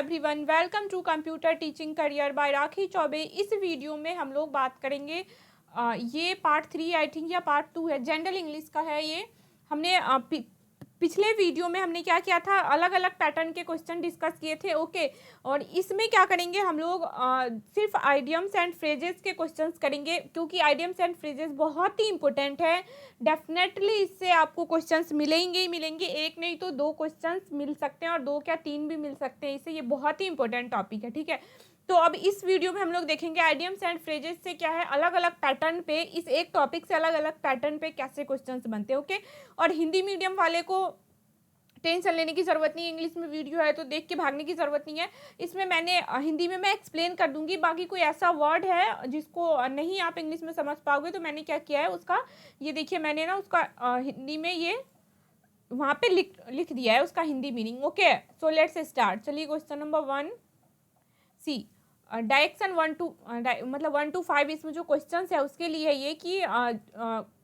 Everyone, welcome to computer teaching career by Rakhi Chaubey. इस video में हम लोग बात करेंगे ये पार्ट 3 आई थिंक या पार्ट 2 है, जनरल इंग्लिश का है ये। हमने पिछले वीडियो में हमने क्या किया था, अलग अलग पैटर्न के क्वेश्चन डिस्कस किए थे। ओके, और इसमें क्या करेंगे हम लोग, सिर्फ आइडियम्स एंड फ्रेजेस के क्वेश्चंस करेंगे, क्योंकि आइडियम्स एंड फ्रेजेस बहुत ही इंपॉर्टेंट है। डेफिनेटली इससे आपको क्वेश्चंस मिलेंगे ही मिलेंगे, एक नहीं तो दो क्वेश्चंस मिल सकते हैं, और दो क्या तीन भी मिल सकते हैं। इससे ये बहुत ही इंपॉर्टेंट टॉपिक है, ठीक है। तो अब इस वीडियो में हम लोग देखेंगे आइडियम्स एंड फ्रेजेस से क्या है, अलग अलग पैटर्न पे, इस एक टॉपिक से अलग अलग पैटर्न पे कैसे क्वेश्चंस बनते हैं। ओके, और हिंदी मीडियम वाले को टेंशन लेने की ज़रूरत नहीं है, इंग्लिश में वीडियो है तो देख के भागने की ज़रूरत नहीं है। इसमें मैंने हिंदी में मैं एक्सप्लेन कर दूंगी, बाकी कोई ऐसा वर्ड है जिसको नहीं आप इंग्लिश में समझ पाओगे तो मैंने क्या किया है उसका, ये देखिए मैंने ना उसका हिंदी में ये वहाँ पे लिख दिया है उसका Hindi meaning. Okay, so let's start. चलिए question number 1 C, direction 1 to मतलब 1 to 5 इसमें जो क्वेश्चन है उसके लिए ये कि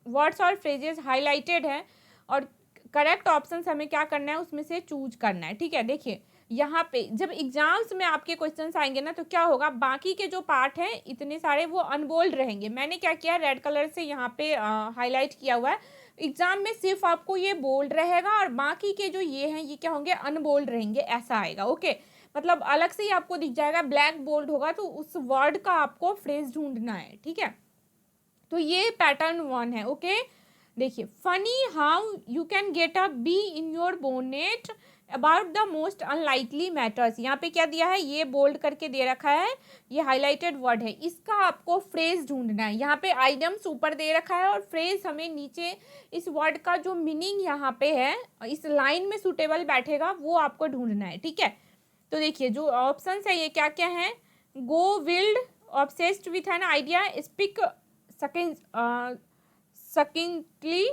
वर्ड्स और फ्रेजेस हाईलाइटेड हैं, और करेक्ट ऑप्शन हमें क्या करना है, उसमें से चूज करना है। ठीक है, देखिए यहाँ पे जब एग्जाम्स में आपके क्वेश्चंस आएंगे ना तो क्या होगा, बाकी के जो पार्ट हैं इतने सारे वो अनबोल्ड रहेंगे। मैंने क्या किया, रेड कलर से यहाँ पे हाईलाइट किया हुआ है। एग्जाम में सिर्फ आपको ये बोल्ड रहेगा और बाकी के जो ये हैं ये क्या होंगे, अनबोल्ड रहेंगे, ऐसा आएगा। ओके, मतलब अलग से ही आपको दिख जाएगा, ब्लैक बोल्ड होगा, तो उस वर्ड का आपको फ्रेज ढूंढना है। ठीक है, तो ये पैटर्न 1 है। ओके, देखिए, funny how you can get a be in your bonnet about the most unlikely matters. यहाँ पे क्या दिया है, ये बोल्ड करके दे रखा है, ये हाईलाइटेड वर्ड है, इसका आपको फ्रेज ढूंढना है। यहाँ पे आइटम्स ऊपर दे रखा है और फ्रेज हमें नीचे, इस वर्ड का जो मीनिंग यहाँ पे है इस लाइन में सुटेबल बैठेगा वो आपको ढूंढना है। ठीक है, तो देखिए जो ऑप्शन है ये क्या क्या है, go wild, obsessed with an idea, speak secondly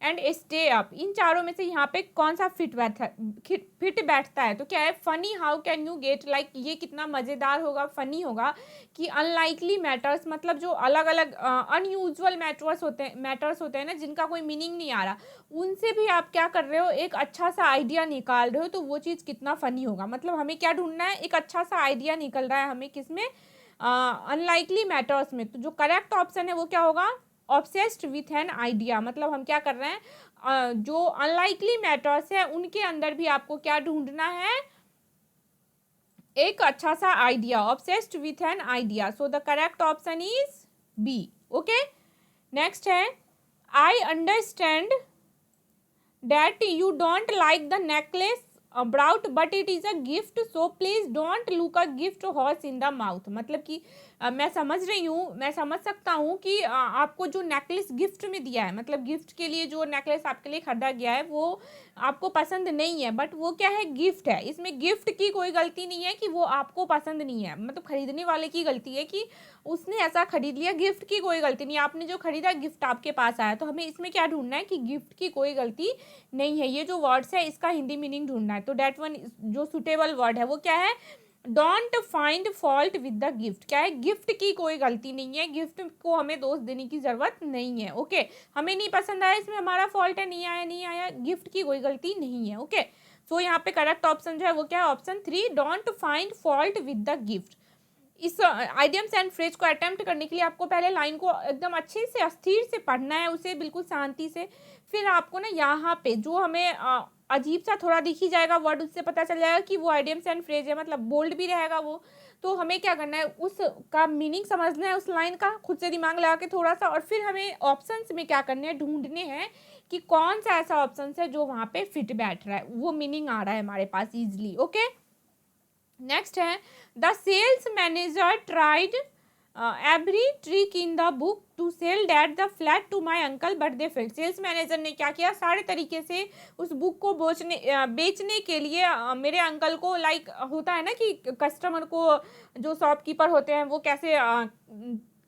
and stay up. इन चारों में से यहाँ पे कौन सा फिट बैठता है, तो क्या है, funny how can you get, like ये कितना मज़ेदार होगा, फनी होगा। कि अनलाइकली मैटर्स मतलब जो अलग अलग अनयूजुअल मैटर्स होते हैं ना, जिनका कोई मीनिंग नहीं आ रहा, उनसे भी आप क्या कर रहे हो, एक अच्छा सा आइडिया निकाल रहे हो, तो वो चीज़ कितना फ़नी होगा। मतलब हमें क्या ढूंढना है, एक अच्छा सा आइडिया निकल रहा है हमें किसमें, अनलाइकली मैटर्स में। तो जो करेक्ट ऑप्शन है वो क्या होगा, ऑब्सेस्ड विथ एन आइडिया। मतलब हम क्या कर रहे हैं, जो अनलाइकली मैटर्स है उनके अंदर भी आपको क्या ढूंढना है, एक अच्छा सा idea, obsessed with an idea. So the correct option is B. Okay, next है, I understand that you don't like the necklace brought but it is a gift, so please don't look a gift horse in the mouth. मतलब कि मैं समझ रही हूँ, मैं समझ सकता हूँ कि आपको जो नेकलेस गिफ्ट में दिया है, मतलब गिफ्ट के लिए जो नेकलेस आपके लिए खरीदा गया है वो आपको पसंद नहीं है, बट वो क्या है, गिफ्ट है। इसमें गिफ्ट की कोई गलती नहीं है कि वो आपको पसंद नहीं है, मतलब खरीदने वाले की गलती है कि उसने ऐसा खरीद लिया। गिफ्ट की कोई गलती नहीं है, आपने जो खरीदा गिफ्ट आपके पास आया। तो हमें इसमें क्या ढूंढना है कि गिफ्ट की कोई गलती नहीं है, ये जो वर्ड्स है इसका हिंदी मीनिंग ढूंढना है। तो डेट वन जो सुटेबल वर्ड है वो क्या है, don't find fault with the gift. क्या है, गिफ्ट की कोई गलती नहीं है, गिफ्ट को हमें दोष देने की जरूरत नहीं है। ओके, हमें नहीं पसंद आया, इसमें हमारा फॉल्ट है, नहीं आया, गिफ्ट की कोई गलती नहीं है। ओके, सो यहाँ पे करेक्ट ऑप्शन जो है वो क्या है, option 3, don't find fault with the gift. इस आइडियम्स एंड फ्रेज को अटेम्प्ट करने के लिए आपको पहले लाइन को एकदम अच्छे से अस्थिर से पढ़ना है, उसे बिल्कुल शांति से। फिर आपको ना यहाँ पे जो हमें अजीब सा थोड़ा दिख ही जाएगा वर्ड, उससे पता चल जाएगा कि वो आइडियम्स एंड फ्रेज है, मतलब बोल्ड भी रहेगा वो। तो हमें क्या करना है, उसका मीनिंग समझना है उस लाइन का, खुद से दिमाग लगा के थोड़ा सा, और फिर हमें ऑप्शंस में क्या करने हैं, ढूंढने हैं कि कौन सा ऐसा ऑप्शन है जो वहाँ पे फिट बैठ रहा है, वो मीनिंग आ रहा है हमारे पास ईजिली। ओके, नेक्स्ट है, the sales manager tried every trick in the book to sell that the flat to my uncle but they failed. Sales manager ने क्या किया, सारे तरीके से उस बुक को बेचने के लिए मेरे अंकल को, लाइक होता है ना कि कस्टमर को, जो शॉपकीपर होते हैं वो कैसे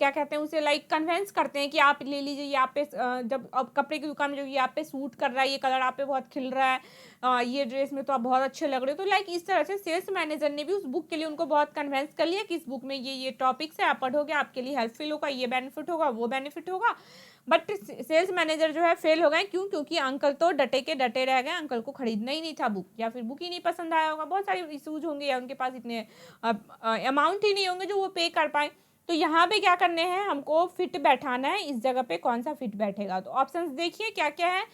क्या कहते हैं उसे, लाइक कन्वेंस करते हैं कि आप ले लीजिए, ये आप पे जब अब कपड़े की दुकान में जो ये आप पे सूट कर रहा है, ये कलर आप पे बहुत खिल रहा है, ये ड्रेस में तो आप बहुत अच्छे लग रहे हो। तो लाइक इस तरह से सेल्स मैनेजर ने भी उस बुक के लिए उनको बहुत कन्वेंस कर लिया कि इस बुक में ये टॉपिक्स है, आप पढ़ोगे आपके लिए हेल्पफुल होगा, ये बेनिफिट होगा, वो बेनिफिट होगा। बट सेल्स मैनेजर जो है फेल हो गए, क्यों? क्योंकि अंकल तो डटे के डटे रह गए, अंकल को खरीदना ही नहीं था बुक, या फिर बुक ही नहीं पसंद आया होगा, बहुत सारे इशूज होंगे, या उनके पास इतने अमाउंट ही नहीं होंगे जो वो पे कर पाए। तो यहाँ पे क्या करने हैं, हमको फिट बैठाना है, इस जगह पे कौन सा फिट बैठेगा। तो ऑप्शंस देखिए क्या क्या है।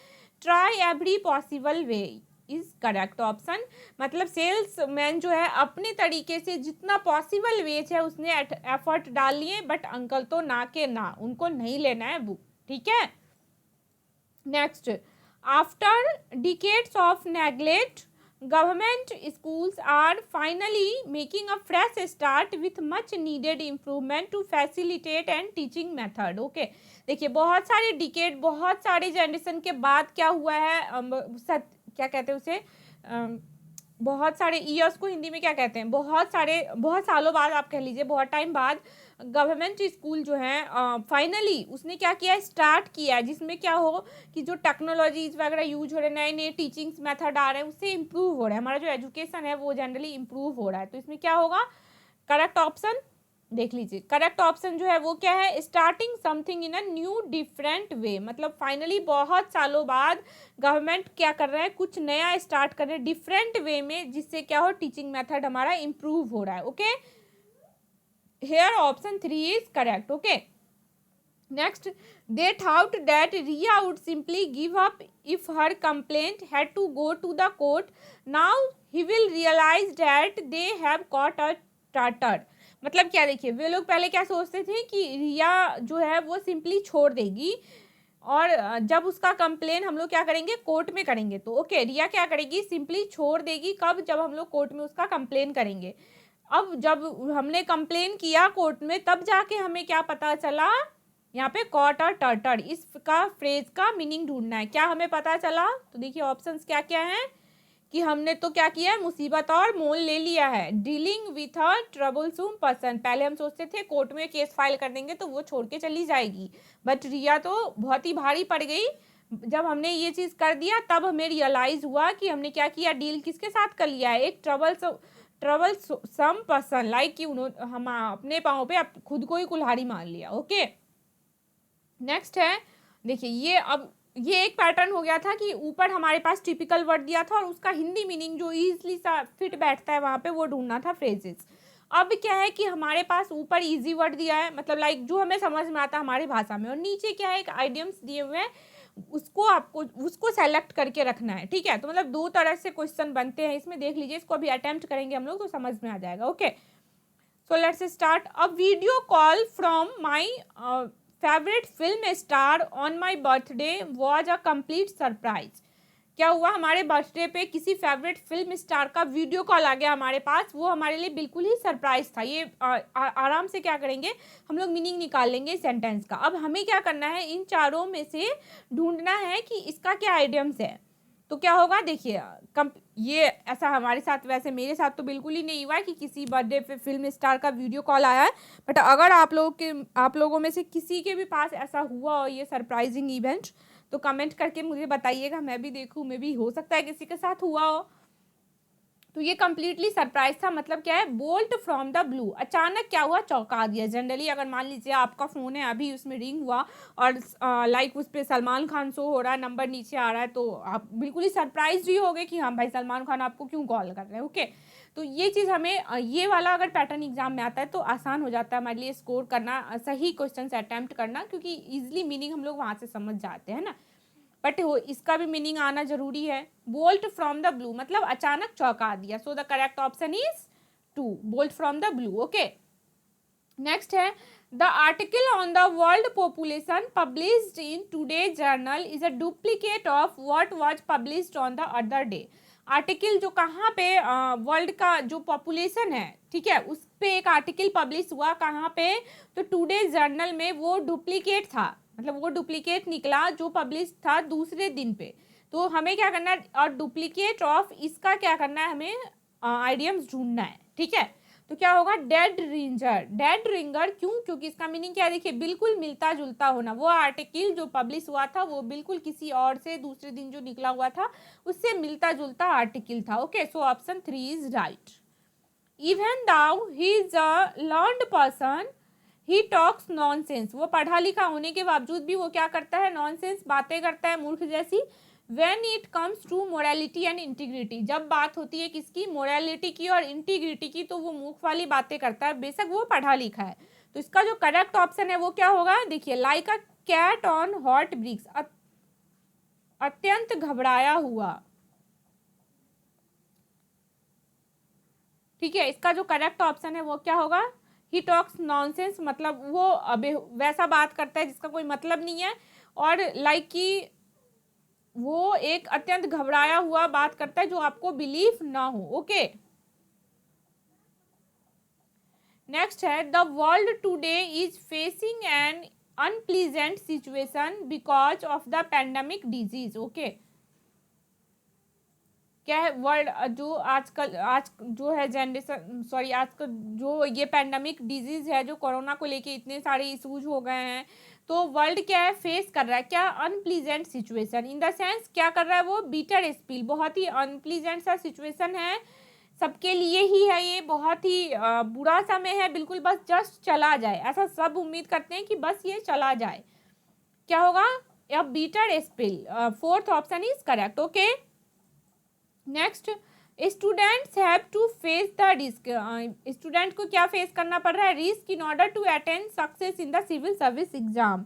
Try every possible way is correct option, मतलब सेल्स मैन जो है अपने तरीके से जितना पॉसिबल वे है उसने एफर्ट डाल लिए, बट अंकल तो ना के ना, उनको नहीं लेना है बुक, ठीक है। Next, after decades of neglect government schools are finally making a fresh start with much needed improvement to facilitate and teaching method। okay, देखिए बहुत सारे डिकेड, बहुत सारे जनरेशन के बाद क्या हुआ है, क्या कहते हैं उसे, बहुत सारे ईयर्स को हिंदी में क्या कहते हैं, बहुत सालों बाद आप कह लीजिए, बहुत टाइम बाद गवर्नमेंट स्कूल जो है फाइनली उसने क्या किया, स्टार्ट किया है, जिसमें क्या हो कि जो टेक्नोलॉजीज वगैरह यूज हो रहे हैं, नए नए टीचिंग्स मेथड आ रहे हैं, उससे इम्प्रूव हो रहा है, हमारा जो एजुकेशन है वो जनरली इम्प्रूव हो रहा है। तो इसमें क्या होगा, करेक्ट ऑप्शन देख लीजिए, करेक्ट ऑप्शन जो है वो क्या है, starting something in a new different way, मतलब फाइनली बहुत सालों बाद गवर्नमेंट क्या कर रहा है, कुछ नया स्टार्ट कर रहे हैं डिफरेंट वे में, जिससे क्या हो, टीचिंग मेथड हमारा इम्प्रूव हो रहा है। Okay, here option 3 is correct। okay, next, they thought that Riya would simply give up if her complaint had to go to the court, now he will realize that they have caught a tartar। मतलब क्या, देखिए वे लोग पहले क्या सोचते थे कि रिया जो है वो सिंपली छोड़ देगी, और जब उसका कंप्लेन हम लोग क्या करेंगे, कोर्ट में करेंगे। तो ओके, रिया क्या करेगी, सिंपली छोड़ देगी, कब, जब हम लोग कोर्ट में उसका कंप्लेन करेंगे। अब जब हमने कंप्लेन किया कोर्ट में, तब जाके हमें क्या पता चला, यहाँ पे कॉट और टर्टर, इसका फ्रेज का मीनिंग ढूंढना है, क्या हमें पता चला। तो देखिए ऑप्शंस क्या क्या हैं, कि हमने तो क्या किया है, मुसीबत और मोल ले लिया है, dealing with a troublesome person, पहले हम सोचते थे कोर्ट में केस फाइल कर देंगे तो वो छोड़ के चली जाएगी, बट रिया तो बहुत ही भारी पड़ गई, जब हमने ये चीज़ कर दिया तब हमें रियलाइज हुआ कि हमने क्या किया, डील किसके साथ कर लिया है, एक ट्रबल सम पर्सन, लाइक कि उन्होंने हम अपने पाँव पे खुद को ही कुल्हाड़ी मार लिया। ओके, नेक्स्ट है, देखिए ये, अब ये एक पैटर्न हो गया था कि ऊपर हमारे पास टिपिकल वर्ड दिया था और उसका हिंदी मीनिंग जो इजीली सा फिट बैठता है वहाँ पे वो ढूंढना था, फ्रेजेस। अब क्या है कि हमारे पास ऊपर इजी वर्ड दिया है, मतलब लाइक जो हमें समझ में आता है हमारी भाषा में, और नीचे क्या है, एक आइडियम्स दिए हुए हैं, उसको सेलेक्ट करके रखना है, ठीक है। तो मतलब दो तरह से क्वेश्चन बनते हैं इसमें, देख लीजिए, इसको अभी अटेम्प्ट करेंगे हम लोग तो समझ में आ जाएगा। Okay, so let's start. A video call from my favourite film star on my birthday was a complete surprise. क्या हुआ, हमारे बर्थडे पे किसी फेवरेट फिल्म स्टार का वीडियो कॉल आ गया हमारे पास, वो हमारे लिए बिल्कुल ही सरप्राइज था। ये आराम से क्या करेंगे हम लोग, मीनिंग निकाल लेंगे सेंटेंस का। अब हमें क्या करना है, इन चारों में से ढूंढना है कि इसका क्या आइडियम्स है। तो क्या होगा, देखिए ये ऐसा हमारे साथ, वैसे मेरे साथ तो बिल्कुल ही नहीं हुआ है कि किसी बर्थडे पे फिल्म स्टार का वीडियो कॉल आया है, बट अगर आप लोगों में से किसी के भी पास ऐसा हुआ हो ये सरप्राइजिंग इवेंट, तो कमेंट करके मुझे बताइएगा, मैं भी देखूँ, मैं भी हो सकता है किसी के साथ हुआ हो। तो ये कम्प्लीटली सरप्राइज था, मतलब क्या है, बोल्ट फ्रॉम द ब्लू, अचानक क्या हुआ, चौंका दिया। जनरली अगर मान लीजिए आपका फ़ोन है, अभी उसमें रिंग हुआ और लाइक उस पर सलमान खान शो हो रहा है, नंबर नीचे आ रहा है, तो आप बिल्कुल ही सरप्राइज ही हो गए कि हाँ भाई सलमान खान आपको क्यों कॉल कर रहे हैं। ओके, तो ये चीज़ हमें, ये वाला अगर पैटर्न एग्जाम में आता है तो आसान हो जाता है हमारे लिए स्कोर करना, सही क्वेश्चन अटैम्प्ट करना, क्योंकि ईजिली मीनिंग हम लोग वहाँ से समझ जाते हैं ना। बट इसका भी मीनिंग आना जरूरी है। बोल्ट फ्रॉम द ब्लू मतलब अचानक चौंका दिया। So the correct option is 2, bolt from the blue. Okay, next है the article on the world population published in today journal is a duplicate of what was published on the other day. Article जो कहाँ पे world का जो population है, ठीक है, उस पे एक आर्टिकल पब्लिश हुआ, कहाँ पे, तो टुडे जर्नल में, वो डुप्लीकेट था, मतलब वो डुप्लीकेट निकला जो पब्लिश था दूसरे दिन पे। तो हमें क्या करना है, और डुप्लीकेट ऑफ इसका क्या करना है, हमें आइडियम्स ढूंढना है, ठीक है। तो क्या होगा, डेड रिंजर। डेड रिंगर क्यों, क्योंकि इसका मीनिंग क्या है, देखिए बिल्कुल मिलता जुलता होना। वो आर्टिकल जो पब्लिश हुआ था वो बिल्कुल किसी और से दूसरे दिन जो निकला हुआ था उससे मिलता जुलता आर्टिकल था। Okay, so option 3 is right. Even though he is a learned person he talks nonsense. वो पढ़ा लिखा होने के बावजूद भी वो क्या करता है, नॉनसेंस बातें करता है, मूर्ख जैसी। When it comes to morality and integrity, जब बात होती है किसकी, मोरालिटी की और इंटीग्रिटी की, तो वो मूर्ख वाली बातें करता है, बेशक वो पढ़ा लिखा है। तो इसका जो करेक्ट ऑप्शन है वो क्या होगा, देखिए, like a cat on hot bricks, अत्यंत घबराया हुआ। ठीक है, इसका जो करेक्ट ऑप्शन है वो क्या होगा, ही टॉक्स नॉनसेंस, मतलब वो वैसा बात करता है जिसका कोई मतलब नहीं है, और लाइक की वो एक अत्यंत घबराया हुआ बात करता है जो आपको बिलीव ना हो। ओके, नेक्स्ट है, the world today is facing an unpleasant situation because of the pandemic disease. Okay, क्या है, वर्ल्ड जो आजकल आज जो है जनरेशन, सॉरी, आजकल जो ये पैंडेमिक डिजीज है, जो कोरोना को लेके इतने सारे इशूज हो गए हैं, तो वर्ल्ड क्या है, फेस कर रहा है क्या, unpleasant situation. In the sense क्या कर रहा है वो, बीटर स्पिल, बहुत ही अनप्लीजेंट सा सिचुएशन है, सबके लिए ही है ये, बहुत ही बुरा समय है, बिल्कुल बस जस्ट चला जाए, ऐसा सब उम्मीद करते हैं कि बस ये चला जाए। क्या होगा, अब bitter spill, fourth option is correct. Okay, next, students have to face the risk. Student को क्या फेस करना पड़ रहा है, risk, in order to attend success in the civil service exam.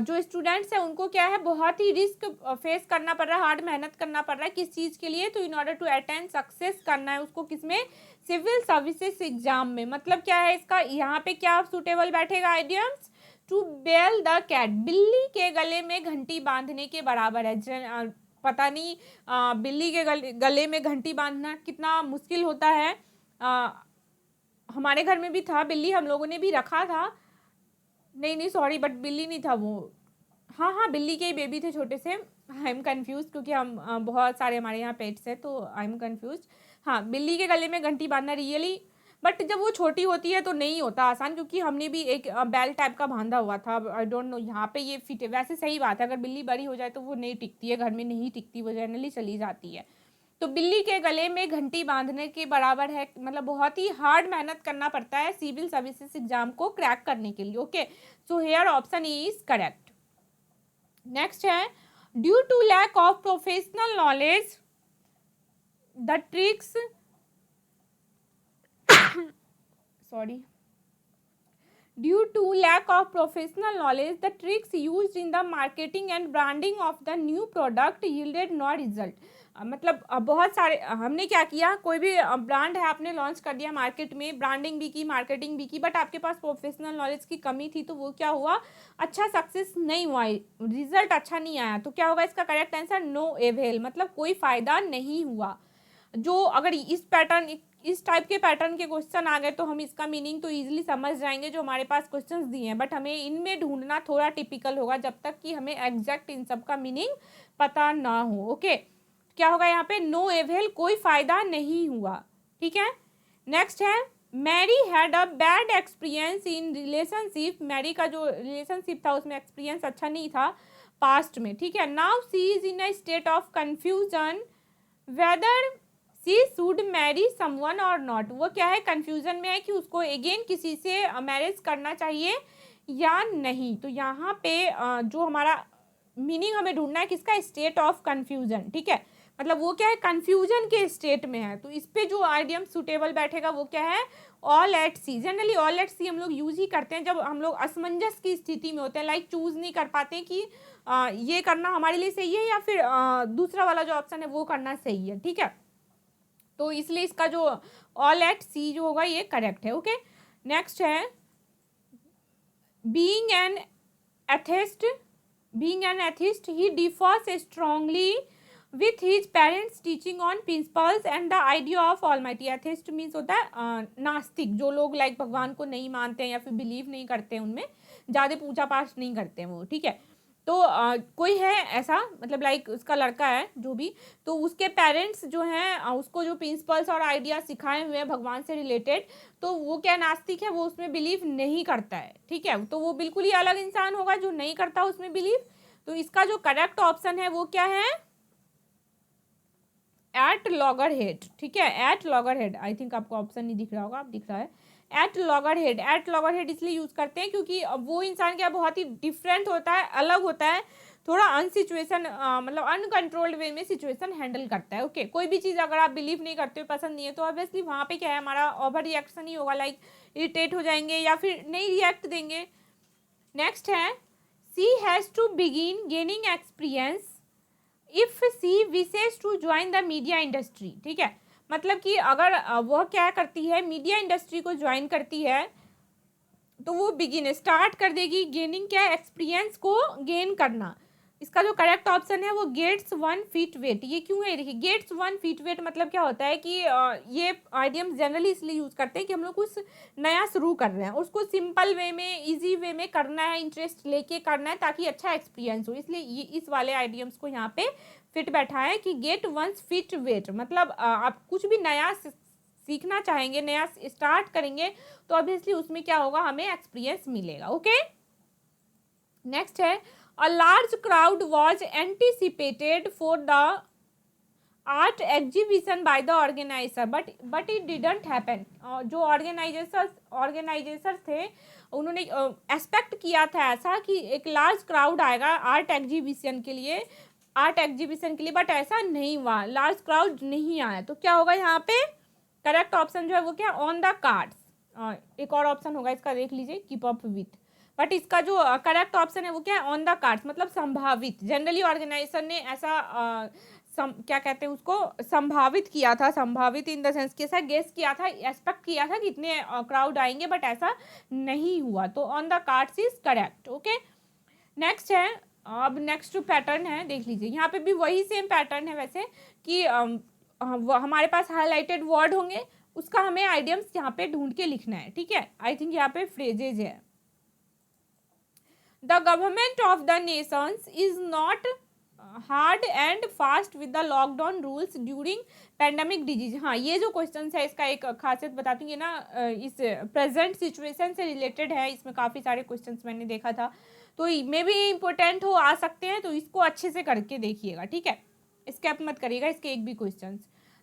जो स्टूडेंट्स हैं उनको क्या है, बहुत ही रिस्क फेस करना पड़ रहा है, हार्ड मेहनत करना पड़ रहा है, किस चीज़ के लिए, तो in order to attend success करना है उसको, किसमें, सिविल सर्विसेज एग्जाम में। मतलब क्या है इसका, यहाँ पे क्या सुटेबल बैठेगा idioms, to bell the cat, बिल्ली के गले में घंटी बांधने के बराबर है। पता नहीं बिल्ली के गले में घंटी बांधना कितना मुश्किल होता है। हमारे घर में भी था बिल्ली, हम लोगों ने भी रखा था, नहीं सॉरी, बट बिल्ली नहीं था वो, हाँ बिल्ली के ही बेबी थे छोटे से। आई एम कन्फ्यूज, क्योंकि हम बहुत सारे हमारे यहाँ पेट्स हैं, तो आई एम कन्फ्यूज। हाँ, बिल्ली के गले में घंटी बांधना रियली, बट जब वो छोटी होती है तो नहीं होता आसान, क्योंकि हमने भी एक बैल टाइप का बांधा हुआ था। आई डोंट नो यहाँ पे ये फिट है, वैसे सही बात है, अगर बिल्ली बड़ी हो जाए तो वो नहीं टिकती है, घर में नहीं टिकती, वो जनरली चली जाती है। तो बिल्ली के गले में घंटी बांधने के बराबर है, मतलब बहुत ही हार्ड मेहनत करना पड़ता है सिविल सर्विसेज एग्जाम को क्रैक करने के लिए। Okay, so here option is correct. Next है, due to lack of professional knowledge the tricks sorry, due to lack of professional knowledge the tricks used in the marketing and branding of the new product yielded no result। मतलब बहुत सारे, हमने क्या किया, कोई भी brand है आपने लॉन्च कर दिया मार्केट में, ब्रांडिंग भी की, मार्केटिंग भी की, बट आपके पास प्रोफेशनल नॉलेज की कमी थी, तो वो क्या हुआ, अच्छा सक्सेस नहीं हुआ, रिजल्ट अच्छा नहीं आया। तो क्या होगा इसका करेक्ट आंसर, नो एवेल, मतलब कोई फायदा नहीं हुआ। जो अगर इस टाइप के पैटर्न के क्वेश्चन आ गए तो हम इसका मीनिंग तो इजीली समझ जाएंगे जो हमारे पास क्वेश्चंस दिए हैं, बट हमें इनमें ढूंढना थोड़ा टिपिकल होगा जब तक कि हमें एग्जैक्ट इन सब का मीनिंग पता ना हो। ओके, क्या होगा यहाँ पे, नो एवेल, कोई फायदा नहीं हुआ। ठीक है, नेक्स्ट है, Mary had a bad experience in relationship. Mary का जो रिलेशनशिप था उसमें एक्सपीरियंस अच्छा नहीं था पास्ट में। ठीक है, now see is in a state of confusion weather C should Mary someone और नॉट। वो क्या है, कंफ्यूजन में है कि उसको अगेन किसी से मैरिज करना चाहिए या नहीं। तो यहाँ पे जो हमारा मीनिंग हमें ढूंढना है किसका, स्टेट ऑफ कंफ्यूजन। ठीक है, मतलब वो क्या है, कंफ्यूजन के स्टेट में है, तो इस पे जो आइडियम सुटेबल बैठेगा वो क्या है, all at sea. Generally all at sea हम लोग यूज ही करते हैं जब हम लोग असमंजस की स्थिति में होते हैं, लाइक चूज नहीं कर पाते कि ये करना हमारे लिए सही है या फिर दूसरा वाला जो ऑप्शन है वो करना सही है। ठीक है, तो इसलिए इसका जो ऑल एट सी जो होगा ये करेक्ट है। ओके, नेक्स्ट है, being an atheist he differs strongly with his parents teaching on principles and the idea of almighty। atheist means होता है नास्तिक, जो लोग लाइक भगवान को नहीं मानते हैं या फिर बिलीव नहीं करते हैं, उनमें ज़्यादा पूजा पाठ नहीं करते हैं वो। ठीक है, तो कोई है ऐसा, मतलब लाइक उसका लड़का है जो भी, तो उसके पेरेंट्स जो हैं उसको जो प्रिंसिपल्स और आइडिया सिखाए हुए हैं भगवान से रिलेटेड, तो वो क्या नास्तिक है, वो उसमें बिलीव नहीं करता है, ठीक है। तो वो बिल्कुल ही अलग इंसान होगा जो नहीं करता उसमें बिलीव। तो इसका जो करेक्ट ऑप्शन है वो क्या है, एट लॉगर हेड, ठीक है, at loggerhead. I think आपको ऑप्शन नहीं दिख रहा होगा, आप दिख रहा है at loggerhead. At loggerhead इसलिए यूज करते हैं क्योंकि वो इंसान क्या बहुत ही डिफरेंट होता है, अलग होता है, थोड़ा अनसिचुएशन मतलब अनकंट्रोल्ड वे में सिचुएशन हैंडल करता है। ओके, कोई भी चीज़ अगर आप बिलीव नहीं करते हो, पसंद नहीं है, तो ऑब्वियसली वहाँ पे क्या है, हमारा ओवर रिएक्शन ही होगा, लाइक इरिटेट हो जाएंगे या फिर नहीं रिएक्ट देंगे। नेक्स्ट है, she has to begin gaining experience if she wishes to join the media industry, ठीक है। मतलब कि अगर वह क्या करती है, मीडिया इंडस्ट्री को ज्वाइन करती है, तो वो बिगिन स्टार्ट कर देगी गेनिंग क्या, एक्सपीरियंस को गेन करना। इसका जो करेक्ट ऑप्शन है वो गेट्स 1 फीट वेट। ये क्यों है, देखिए गेट्स 1 फीट वेट मतलब क्या होता है कि ये आइडियम जनरली इसलिए यूज करते हैं कि हम लोग कुछ नया शुरू कर रहे हैं, उसको सिंपल वे में, इजी वे में करना है, इंटरेस्ट लेके करना है ताकि अच्छा एक्सपीरियंस हो। इसलिए ये इस वाले आइडियम्स को यहाँ पे फिट बैठा है कि गेट 1 फीट वेट, मतलब आप कुछ भी नया सीखना चाहेंगे, नया स्टार्ट करेंगे, तो ऑब्वियसली उसमें क्या होगा, हमें एक्सपीरियंस मिलेगा। ओके, नेक्स्ट है, a large crowd was anticipated for the art exhibition by the organizer but it didn't happen। जो ऑर्गेनाइजर्स थे उन्होंने एक्सपेक्ट किया था ऐसा कि एक लार्ज क्राउड आएगा आर्ट एग्जीबिशन के लिए, बट ऐसा नहीं हुआ, लार्ज क्राउड नहीं आया। तो क्या होगा यहाँ पे, करेक्ट ऑप्शन जो है वो क्या, ऑन द कार्ड्स। एक और ऑप्शन होगा इसका, देख लीजिए, कीप अप विथ, बट इसका जो करेक्ट ऑप्शन है वो क्या है, ऑन द कार्ड्स, मतलब संभावित। जनरली ऑर्गेनाइजेशन ने ऐसा क्या कहते हैं उसको, संभावित किया था, संभावित इन द सेंस कि ऐसा गेस किया था, एक्सपेक्ट किया था कि इतने क्राउड आएंगे, बट ऐसा नहीं हुआ। तो on the cards is correct. Okay, next है, अब नेक्स्ट पैटर्न है, देख लीजिए, यहाँ पे भी वही सेम पैटर्न है वैसे कि हमारे पास हाईलाइटेड वर्ड होंगे, उसका हमें आइडियम्स यहाँ पे ढूंढ के लिखना है, ठीक है। आई थिंक यहाँ पे फ्रेजेज है, the government of the Nations is not hard and fast with the lockdown rules during pandemic disease. हाँ, ये जो क्वेश्चन है इसका एक खासियत बताती हूँ ना, इस प्रेजेंट सिचुएशन से रिलेटेड है, इसमें काफ़ी सारे क्वेश्चंस मैंने देखा था, तो मे भी इम्पोर्टेंट हो आ सकते हैं, तो इसको अच्छे से करके देखिएगा, ठीक है, स्किप मत करिएगा इसके एक भी question.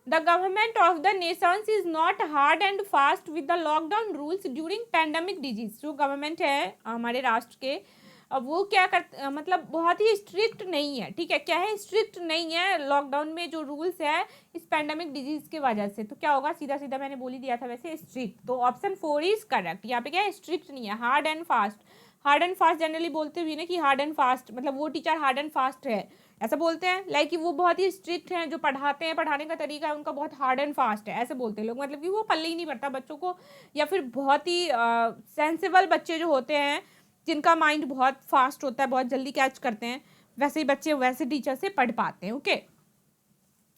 The government of the Nations is not hard and fast with the lockdown rules during pandemic disease. जो गवर्नमेंट है हमारे राष्ट्र के, अब वो क्या कर मतलब बहुत ही स्ट्रिक्ट नहीं है, ठीक है, क्या है, स्ट्रिक्ट नहीं है लॉकडाउन में जो रूल्स है इस पैंडेमिक डिजीज की वजह से। तो क्या होगा, सीधा सीधा मैंने बोल ही दिया था वैसे, स्ट्रिक्ट। तो ऑप्शन 4 इज करेक्ट। यहाँ पे क्या है, स्ट्रिक्ट नहीं है, hard and fast. Hard and fast generally बोलते हुए ना कि हार्ड एंड फास्ट मतलब वो टीचर हार्ड एंड फास्ट है, ऐसा बोलते हैं, लाइक कि वो बहुत ही स्ट्रिक्ट हैं, जो पढ़ाते हैं, पढ़ाने का तरीका है उनका बहुत हार्ड एंड फास्ट है, ऐसे बोलते हैं लोग, मतलब कि वो पल्ले ही नहीं पड़ता बच्चों को, या फिर बहुत ही सेंसिबल बच्चे जो होते हैं जिनका माइंड बहुत फास्ट होता है, बहुत जल्दी कैच करते हैं, वैसे ही बच्चे वैसे टीचर से पढ़ पाते हैं। ओके,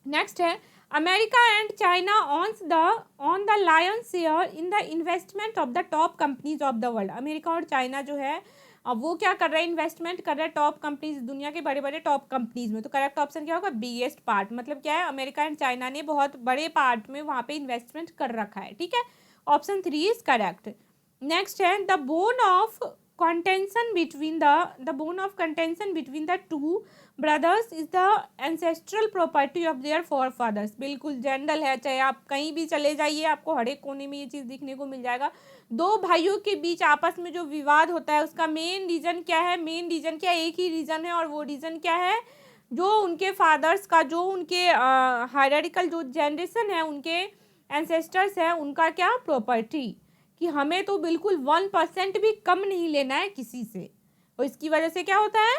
नेक्स्ट है, America and China on the lion share in the investment of the top companies of the world. America और चाइना जो है अब वो क्या कर रहा है, इन्वेस्टमेंट कर रहा है टॉप कंपनीज, दुनिया के बड़े बड़े टॉप कंपनीज में। तो करेक्ट ऑप्शन क्या होगा, बिगेस्ट पार्ट, मतलब क्या है, अमेरिका एंड चाइना ने बहुत बड़े पार्ट में वहाँ पे इन्वेस्टमेंट कर रखा है, ठीक है, ऑप्शन 3 इज करेक्ट। नेक्स्ट है, the bone of contention between the two brothers is the ancestral property of their forefathers। बिल्कुल जनरल है, चाहे आप कहीं भी चले जाइए आपको हर एक कोने में ये चीज़ दिखने को मिल जाएगा। दो भाइयों के बीच आपस में जो विवाद होता है उसका मेन रीज़न क्या है, मेन रीज़न क्या, एक ही रीज़न है, और वो रीज़न क्या है, जो उनके फादर्स का, जो उनके हायरार्किकल जो जनरेशन है, उनके एंसेस्टर्स हैं, उनका क्या, प्रॉपर्टी, कि हमें तो बिल्कुल 1% भी कम नहीं लेना है किसी से। और इसकी वजह से क्या होता है,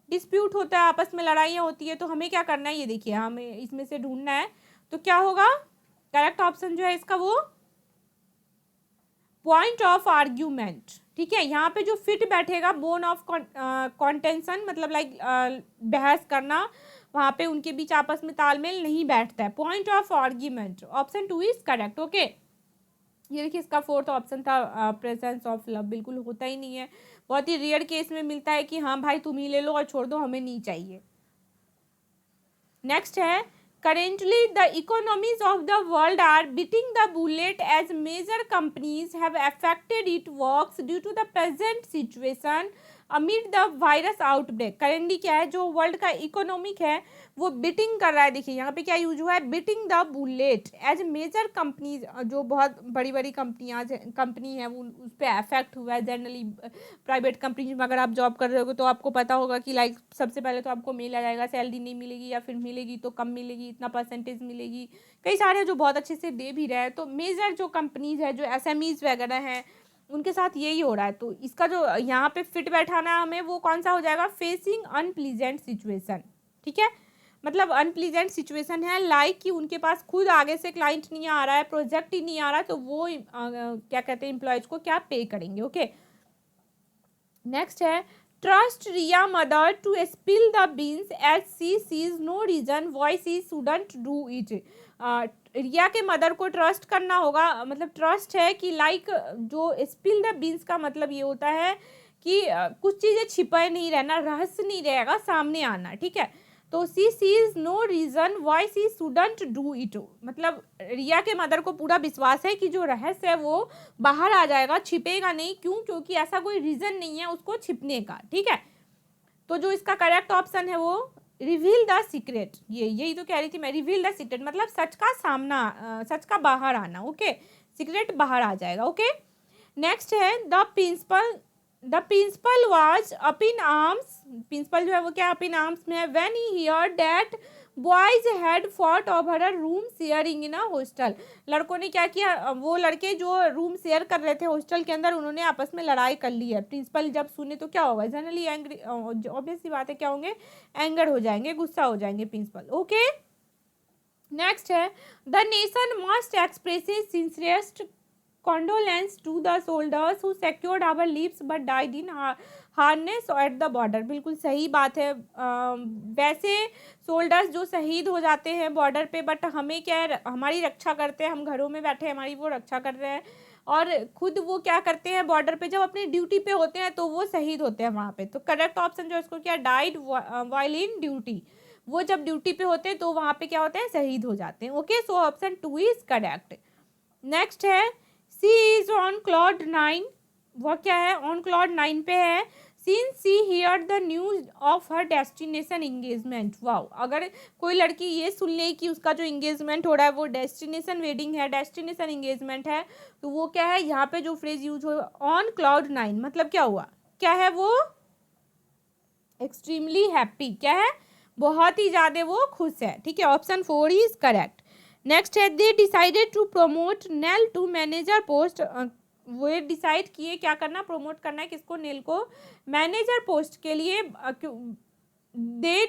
डिस्प्यूट होता है, आपस में लड़ाइयाँ होती है। तो हमें क्या करना है, ये देखिए, हमें इसमें से ढूंढना है। तो क्या होगा, करेक्ट ऑप्शन जो है इसका वो पॉइंट ऑफ आर्ग्यूमेंट, ठीक है। यहाँ पे जो फिट बैठेगा, बोन ऑफ कॉन्टेंशन, मतलब लाइक बहस करना, वहाँ पे उनके बीच आपस में तालमेल नहीं बैठता है, point of argument, option 2 is correct. Okay, ये देखिए इसका फोर्थ ऑप्शन था प्रेजेंस ऑफ लव, बिल्कुल होता ही नहीं है, बहुत ही रेयर केस में मिलता है कि हाँ भाई तुम ही ले लो और छोड़ दो, हमें नहीं चाहिए। नेक्स्ट है currently the economies of the world are beating the bullet as major companies have affected it works due to the present situation amid the virus outbreak. Currently क्या है, जो वर्ल्ड का इकोनॉमिक है वो बिटिंग कर रहा है। देखिए यहाँ पे क्या यूज हुआ है, biting the bullet as major companies, जो बहुत बड़ी बड़ी कंपनी है वो उस पर अफेक्ट हुआ है। जनरली प्राइवेट कंपनीज में अगर आप जॉब कर रहे हो तो आपको पता होगा कि लाइक सबसे पहले तो आपको मेल आ जाएगा, सैलरी नहीं मिलेगी या फिर मिलेगी तो कम मिलेगी, इतना परसेंटेज मिलेगी। कई सारे जो बहुत अच्छे से दे भी रहे हैं, तो मेजर जो कंपनीज है, जो एसएमईज वगैरह हैं, उनके साथ यही हो रहा है। तो इसका जो यहाँ पे फिट बैठाना हमें, वो कौन सा हो जाएगा, फेसिंग अनप्लीजेंट सिचुएशन। ठीक है, मतलब अनप्लीजेंट सिचुएशन है लाइक कि उनके पास खुद आगे से क्लाइंट नहीं आ रहा है, प्रोजेक्ट ही नहीं आ रहा है, तो वो क्या कहते हैं, एम्प्लॉयज को क्या पे करेंगे। ओके, नेक्स्ट है trust Riya mother to spill the beans as she sees no reason why she shouldn't do it. Riya के मदर को ट्रस्ट करना होगा, मतलब ट्रस्ट है कि लाइक जो स्पिल द बीन्स का मतलब ये होता है कि कुछ चीज़ें छिपाए नहीं रहना, रहस्य नहीं रहेगा, सामने आना। ठीक है, तो she sees no reason why she shouldn't do it, मतलब रिया के मदर को पूरा विश्वास है कि जो रहस्य है वो बाहर आ जाएगा, छिपेगा नहीं। क्यों? क्योंकि ऐसा कोई रीजन नहीं है उसको छिपने का। ठीक है, तो जो इसका करेक्ट ऑप्शन है वो रिवील द सीक्रेट, यही तो कह रही थी मैं, रिवील द सीक्रेट मतलब सच का सामना, सच का बाहर आना। ओके, सीक्रेट बाहर आ जाएगा। ओके, नेक्स्ट है the principal was up in arms, principal जो है वो क्या अप इन आर्म्स में है, when he hear that boys had fought over a room sharing in a hostel. लड़कों ने क्या किया, वो लड़के जो रूम शेयर कर रहे थे हॉस्टल के अंदर, उन्होंने आपस में लड़ाई कर ली है। प्रिंसिपल जब सुने तो क्या होगा, जनरली एंग्री, ऑब्वियस सी बात है, क्या होंगे, एंगर हो जाएंगे, गुस्सा हो जाएंगे प्रिंसिपल। ओके, नेक्स्ट है the nation must express sincerest condolence to the soldiers who secured our lives but died in harness at the border। बिल्कुल सही बात है। वैसे सोल्डर्स जो शहीद हो जाते हैं बॉर्डर पे, बट हमें क्या है, हमारी रक्षा करते हैं, हम घरों में बैठे हमारी वो रक्षा कर रहे हैं, और खुद वो क्या करते हैं बॉर्डर पे, जब अपनी ड्यूटी पे होते हैं तो वो शहीद होते हैं वहाँ पे। तो करेक्ट ऑप्शन जो है इसको क्या, डाइड वाइल इन ड्यूटी, वो जब ड्यूटी पे होते हैं तो वहाँ पे क्या होते हैं, शहीद हो जाते हैं। Okay, so option 2 is correct. Next है सी इज ऑन क्लाउड 9, वह क्या है, ऑन क्लाउड 9 पे है। Since see here the news of her destination engagement. Wow, अगर कोई लड़की ये सुन ले कि उसका जो इंगेजमेंट हो रहा है वो डेस्टिनेशन वेडिंग है, डेस्टिनेशन इंगेजमेंट है, तो वो क्या है, यहाँ पे जो फ्रेज यूज हो ऑन क्लाउड 9, मतलब क्या हुआ, क्या है वो, एक्सट्रीमली हैप्पी, क्या है, बहुत ही ज़्यादा वो खुश है। ठीक है, ऑप्शन 4 इज करेक्ट। नेक्स्ट है they decided to promote Nell to manager post. वो डिसाइड किए क्या करना, प्रमोट करना है किसको, नेल को मैनेजर पोस्ट के लिए। दे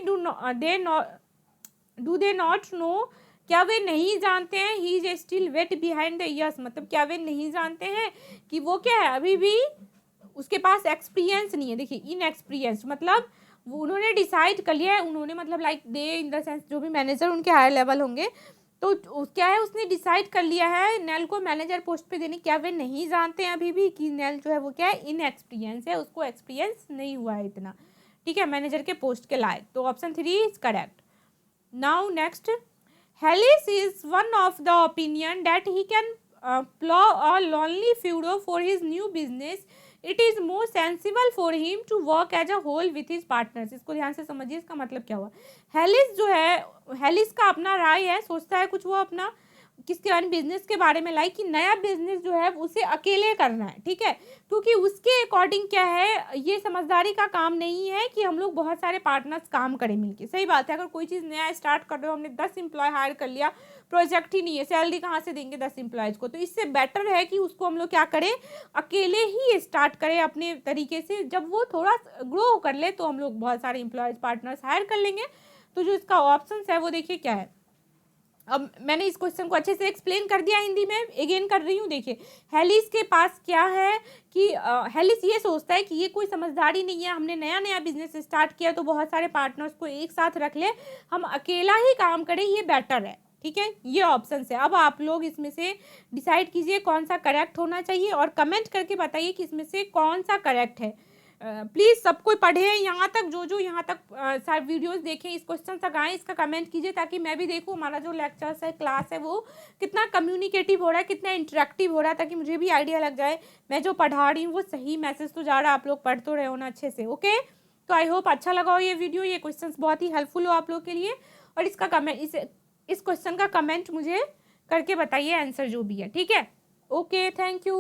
नॉट नो, क्या वे नहीं जानते हैं, he is still wet behind the ears, मतलब क्या वे नहीं जानते हैं कि वो क्या है, अभी भी उसके पास एक्सपीरियंस नहीं है। देखिए इनएक्सपीरियंस मतलब वो उन्होंने डिसाइड कर लिया है, उन्होंने मतलब like they in the sense जो भी मैनेजर उनके हायर लेवल होंगे, तो क्या है, उसने डिसाइड कर लिया है नेल को मैनेजर पोस्ट पे देने। क्या वे नहीं जानते हैं अभी भी कि नेल जो है वो क्या है, इनएक्सपीरियंस है, उसको एक्सपीरियंस नहीं हुआ है इतना। ठीक है, मैनेजर के पोस्ट के लायक। तो option 3 is correct. Now next, he's is one of the opinion that he can plough a lonely furrow for his new business, it is more sensible for him to work as a whole with his partners. इसको ध्यान से समझिए, इसका मतलब क्या हुआ, हेलिस जो है, हेलिस का अपना राय है, सोचता है कुछ वो अपना किसके बारे में, बिजनेस के बारे में, लाइक कि नया बिजनेस जो है उसे अकेले करना है। ठीक है, क्योंकि उसके अकॉर्डिंग क्या है, ये समझदारी का काम नहीं है कि हम लोग बहुत सारे पार्टनर्स काम करें मिलके। सही बात है, अगर कोई चीज़ नया स्टार्ट कर रहे हो, हमने 10 एम्प्लॉय हायर कर लिया, प्रोजेक्ट ही नहीं है, सैलरी कहाँ से देंगे 10 एम्प्लॉयज़ को, तो इससे बेटर है कि उसको हम लोग क्या करें, अकेले ही स्टार्ट करें अपने तरीके से। जब वो थोड़ा ग्रो कर ले तो हम लोग बहुत सारे एम्प्लॉयज़ पार्टनर्स हायर कर लेंगे। तो जो इसका ऑप्शन है वो देखिए क्या है। अब मैंने इस क्वेश्चन को अच्छे से एक्सप्लेन कर दिया, हिंदी में अगेन कर रही हूँ। देखिए हेलिस के पास क्या है कि हेलिस ये सोचता है कि ये कोई समझदारी नहीं है, हमने नया नया बिजनेस स्टार्ट किया तो बहुत सारे पार्टनर्स को एक साथ रख ले, हम अकेला ही काम करें, ये बेटर है। ठीक है, ये ऑप्शन है। अब आप लोग इसमें से डिसाइड कीजिए कौन सा करेक्ट होना चाहिए और कमेंट करके बताइए कि इसमें से कौन सा करेक्ट है। प्लीज़ सब कोई पढ़े यहाँ तक, जो यहाँ तक सारे वीडियोस देखें, इस क्वेश्चन तक आए, इसका कमेंट कीजिए ताकि मैं भी देखूँ हमारा जो लेक्चर्स है, क्लास है, वो कितना कम्युनिकेटिव हो रहा है, कितना इंटरेक्टिव हो रहा है, ताकि मुझे भी आइडिया लग जाए मैं जो पढ़ा रही हूँ वो सही मैसेज तो जा रहा है, आप लोग पढ़ तो रहे हो ना अच्छे से। ओके, तो आई होप अच्छा लगा हो ये वीडियो, ये क्वेश्चन बहुत ही हेल्पफुल हो आप लोग के लिए। और इसका कमेंट, इस क्वेश्चन का कमेंट मुझे करके बताइए आंसर जो भी है, ठीक है। Okay, thank you.